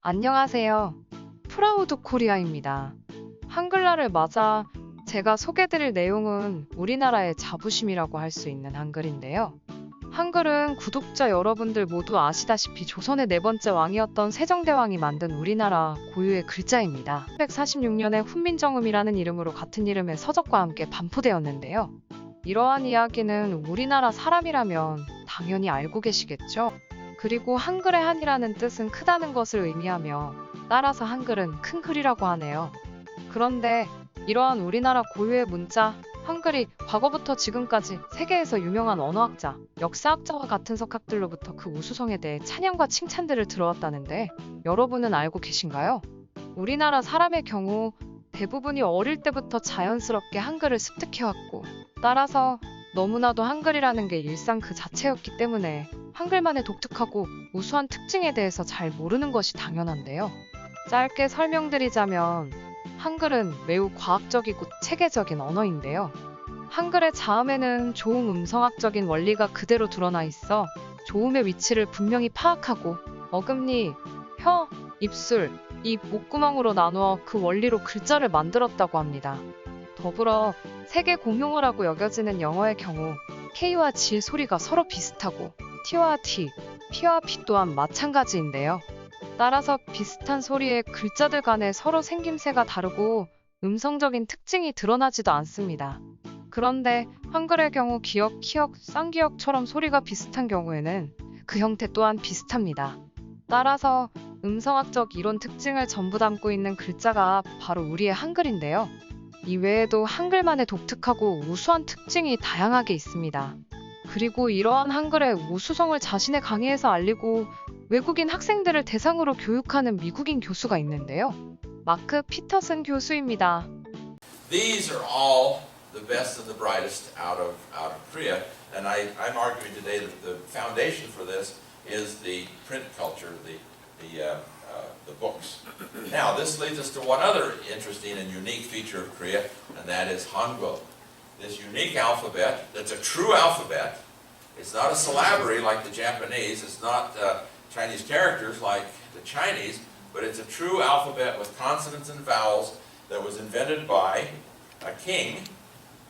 안녕하세요. 프라우드 코리아입니다. 한글날을 맞아 제가 소개드릴 내용은 우리나라의 자부심이라고 할 수 있는 한글인데요. 한글은 구독자 여러분들 모두 아시다시피 조선의 네 번째 왕이었던 세종대왕이 만든 우리나라 고유의 글자입니다. 1946년에 훈민정음이라는 이름으로 같은 이름의 서적과 함께 반포되었는데요. 이러한 이야기는 우리나라 사람이라면 당연히 알고 계시겠죠? 그리고 한글의 한이라는 뜻은 크다는 것을 의미하며 따라서 한글은 큰 글이라고 하네요. 그런데 이러한 우리나라 고유의 문자, 한글이 과거부터 지금까지 세계에서 유명한 언어학자, 역사학자와 같은 석학들로부터 그 우수성에 대해 찬양과 칭찬들을 들어왔다는데 여러분은 알고 계신가요? 우리나라 사람의 경우 대부분이 어릴 때부터 자연스럽게 한글을 습득해왔고 따라서 너무나도 한글이라는 게 일상 그 자체였기 때문에 한글만의 독특하고 우수한 특징에 대해서 잘 모르는 것이 당연한데요. 짧게 설명드리자면 한글은 매우 과학적이고 체계적인 언어인데요. 한글의 자음에는 조음 음성학적인 원리가 그대로 드러나 있어 조음의 위치를 분명히 파악하고 어금니, 혀, 입술, 입, 목구멍으로 나누어 그 원리로 글자를 만들었다고 합니다. 더불어 세계 공용어라고 여겨지는 영어의 경우 K와 G의 소리가 서로 비슷하고 T와 T, P와 P 또한 마찬가지인데요. 따라서 비슷한 소리의 글자들 간에 서로 생김새가 다르고 음성적인 특징이 드러나지도 않습니다. 그런데 한글의 경우 기역, 키역, 쌍기역처럼 소리가 비슷한 경우에는 그 형태 또한 비슷합니다. 따라서 음성학적 이론 특징을 전부 담고 있는 글자가 바로 우리의 한글인데요. 이 외에도 한글만의 독특하고 우수한 특징이 다양하게 있습니다. 그리고 이러한 한글의 우수성을 자신의 강의에서 알리고 외국인 학생들을 대상으로 교육하는 미국인 교수가 있는데요. 마크 피터슨 교수입니다. These are all the best and the brightest out of Korea, and I'm arguing today that the foundation for this is the print culture, the books. Now, this leads us to one other interesting and unique feature of Korea, and that is Hangul. This unique alphabet that's a true alphabet. It's not a syllabary like the Japanese. It's not Chinese characters like the Chinese, but it's a true alphabet with consonants and vowels that was invented by a king.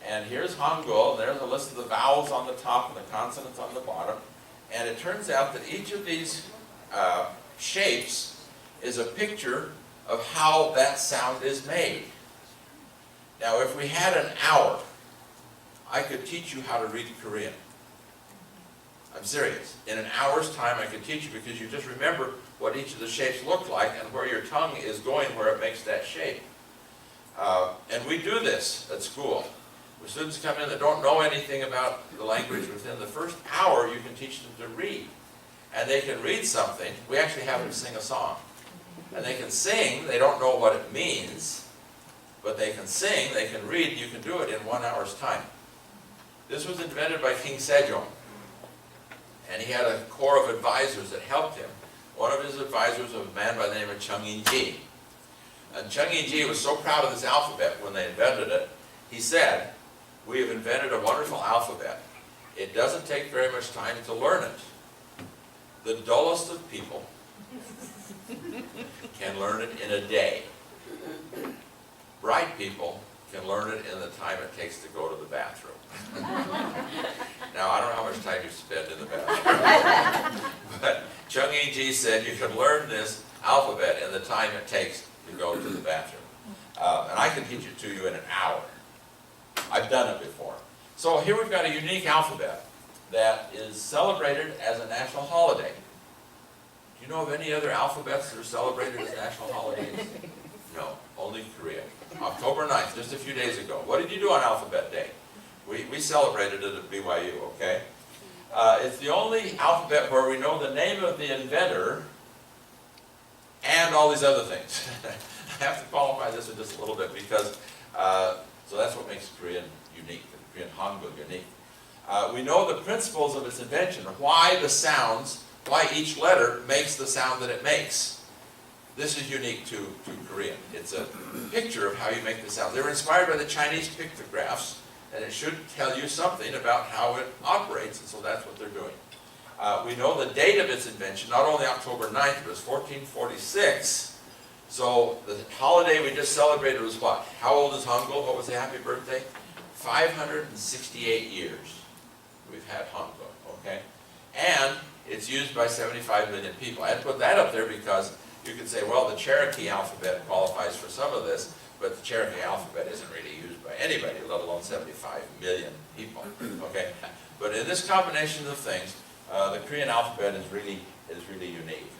And here's Hangul. There's a list of the vowels on the top and the consonants on the bottom. And it turns out that each of these shapes is a picture of how that sound is made. Now, if we had an hour, I could teach you how to read Korean. I'm serious. In an hour's time, I could teach you because you just remember what each of the shapes look like and where your tongue is going where it makes that shape. And we do this at school. When students come in that don't know anything about the language, within the first hour, you can teach them to read. And they can read something. We actually have them sing a song. And they can sing. They don't know what it means. But they can sing. They can read. You can do it in 1 hour's time. This was invented by King Sejong. And he had a corps of advisors that helped him. One of his advisors was a man by the name of Chung In-ji. And Chung In-ji was so proud of this alphabet when they invented it, he said, "We have invented a wonderful alphabet. It doesn't take very much time to learn it. The dullest of people can learn it in a day. Bright people can learn it in the time it takes to go to the bathroom." Now, I don't know how much time you spend in the bathroom, but Chung In-ji said you can learn this alphabet in the time it takes to go to the bathroom. And I can teach it to you in an hour. I've done it before. So here we've got a unique alphabet that is celebrated as a national holiday. Do you know of any other alphabets that are celebrated as national holidays? No, only Korea. October 9th, just a few days ago. What did you do on Alphabet Day? We celebrated it at BYU, okay? It's the only alphabet where we know the name of the inventor and all these other things. I have to qualify this in just a little bit because, so that's what makes Korean unique, Korean Hangul unique. We know the principles of its invention, why the sounds, why each letter makes the sound that it makes. This is unique to Korean. It's a picture of how you make the sound. They were inspired by the Chinese pictographs, and it should tell you something about how it operates, and so that's what they're doing. We know the date of its invention, not only October 9th, but it was 1446. So the holiday we just celebrated was what? How old is Hangul? What was the happy birthday? 568 years we've had Hangul, okay? And it's used by 75 million people. I had to put that up there because you could say, well, the Cherokee alphabet qualifies for some of this, but the Cherokee alphabet isn't really used by anybody, let alone 75 million people, okay? But in this combination of things, the Korean alphabet is really unique.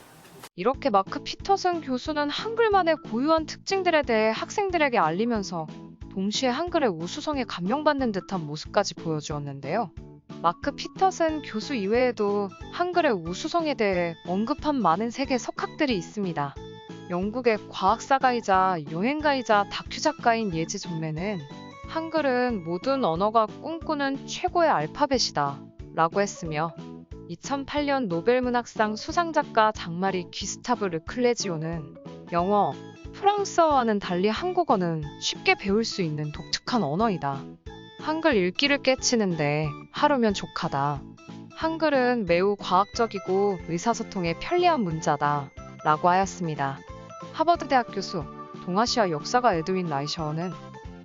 이렇게 마크 피터슨 교수는 한글만의 고유한 특징들에 대해 학생들에게 알리면서 동시에 한글의 우수성에 감명받는 듯한 모습까지 보여주었는데요. 마크 피터슨 교수 이외에도 한글의 우수성에 대해 언급한 많은 세계 석학들이 있습니다. 영국의 과학사가이자 여행가이자 다큐 작가인 예지 존매는 한글은 모든 언어가 꿈꾸는 최고의 알파벳이다 라고 했으며 2008년 노벨문학상 수상작가 장마리 귀스타브 르클레지오는 영어, 프랑스어와는 달리 한국어는 쉽게 배울 수 있는 독특한 언어이다. 한글 읽기를 깨치는데 하루면 족하다. 한글은 매우 과학적이고 의사소통에 편리한 문자다 라고 하였습니다. 하버드대학 교수, 동아시아 역사가 에드윈 라이셔어는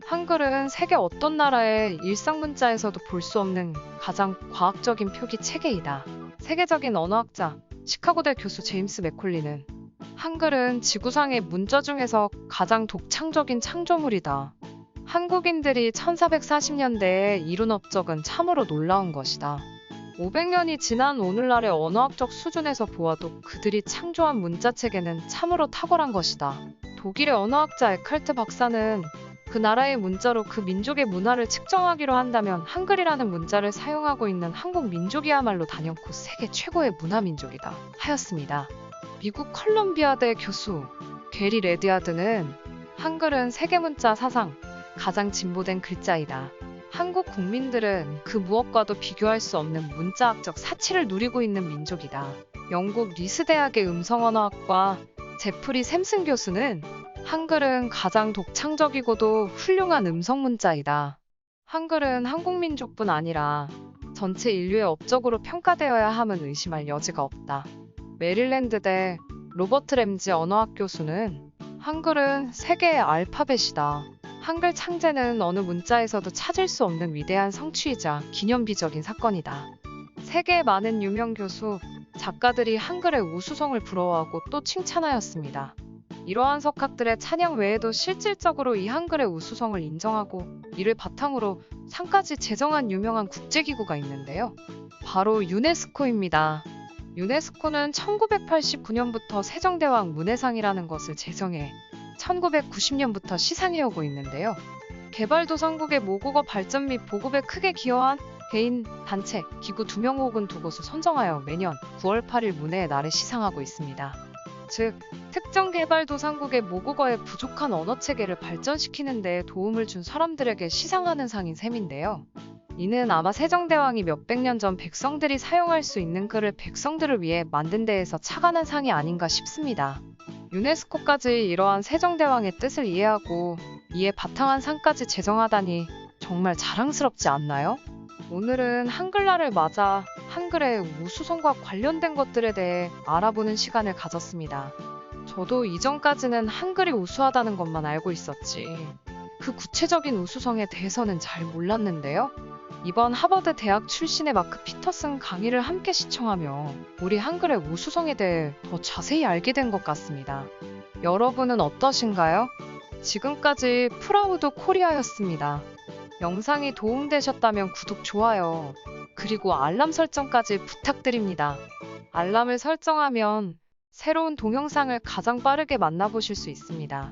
한글은 세계 어떤 나라의 일상 문자에서도 볼 수 없는 가장 과학적인 표기 체계이다. 세계적인 언어학자 시카고대 교수 제임스 맥콜리는 한글은 지구상의 문자 중에서 가장 독창적인 창조물이다. 한국인들이 1440년대에 이룬 업적은 참으로 놀라운 것이다. 500년이 지난 오늘날의 언어학적 수준에서 보아도 그들이 창조한 문자 체계는 참으로 탁월한 것이다. 독일의 언어학자 에칼트 박사는 그 나라의 문자로 그 민족의 문화를 측정하기로 한다면 한글이라는 문자를 사용하고 있는 한국 민족이야말로 단연코 세계 최고의 문화민족이다 하였습니다. 미국 컬럼비아대 교수 게리 레드야드는 한글은 세계문자 사상 가장 진보된 글자이다. 한국 국민들은 그 무엇과도 비교할 수 없는 문자학적 사치를 누리고 있는 민족이다. 영국 리스 대학의 음성언어학과 제프리 샘슨 교수는 한글은 가장 독창적이고도 훌륭한 음성문자이다. 한글은 한국민족뿐 아니라 전체 인류의 업적으로 평가되어야 함은 의심할 여지가 없다. 메릴랜드대 로버트 램지 언어학 교수는 한글은 세계의 알파벳이다. 한글 창제는 어느 문자에서도 찾을 수 없는 위대한 성취이자 기념비적인 사건이다. 세계의 많은 유명 교수, 작가들이 한글의 우수성을 부러워하고 또 칭찬하였습니다. 이러한 석학들의 찬양 외에도 실질적으로 이 한글의 우수성을 인정하고 이를 바탕으로 상까지 제정한 유명한 국제기구가 있는데요. 바로 유네스코입니다. 유네스코는 1989년부터 세종대왕 문해상이라는 것을 제정해 1990년부터 시상해오고 있는데요. 개발도상국의 모국어 발전 및 보급에 크게 기여한 개인, 단체, 기구 2명 혹은 2곳을 선정하여 매년 9월 8일 문해의 날에 시상하고 있습니다. 즉, 특정 개발도상국의 모국어의 부족한 언어체계를 발전시키는 데 도움을 준 사람들에게 시상하는 상인 셈인데요. 이는 아마 세종대왕이 몇백 년 전 백성들이 사용할 수 있는 글을 백성들을 위해 만든 데에서 착안한 상이 아닌가 싶습니다. 유네스코까지 이러한 세종대왕의 뜻을 이해하고 이에 바탕한 상까지 제정하다니 정말 자랑스럽지 않나요? 오늘은 한글날을 맞아 한글의 우수성과 관련된 것들에 대해 알아보는 시간을 가졌습니다. 저도 이전까지는 한글이 우수하다는 것만 알고 있었지 그 구체적인 우수성에 대해서는 잘 몰랐는데요. 이번 하버드 대학 출신의 마크 피터슨 강의를 함께 시청하며 우리 한글의 우수성에 대해 더 자세히 알게 된 것 같습니다. 여러분은 어떠신가요? 지금까지 프라우드 코리아였습니다. 영상이 도움되셨다면 구독, 좋아요, 그리고 알람 설정까지 부탁드립니다. 알람을 설정하면 새로운 동영상을 가장 빠르게 만나보실 수 있습니다.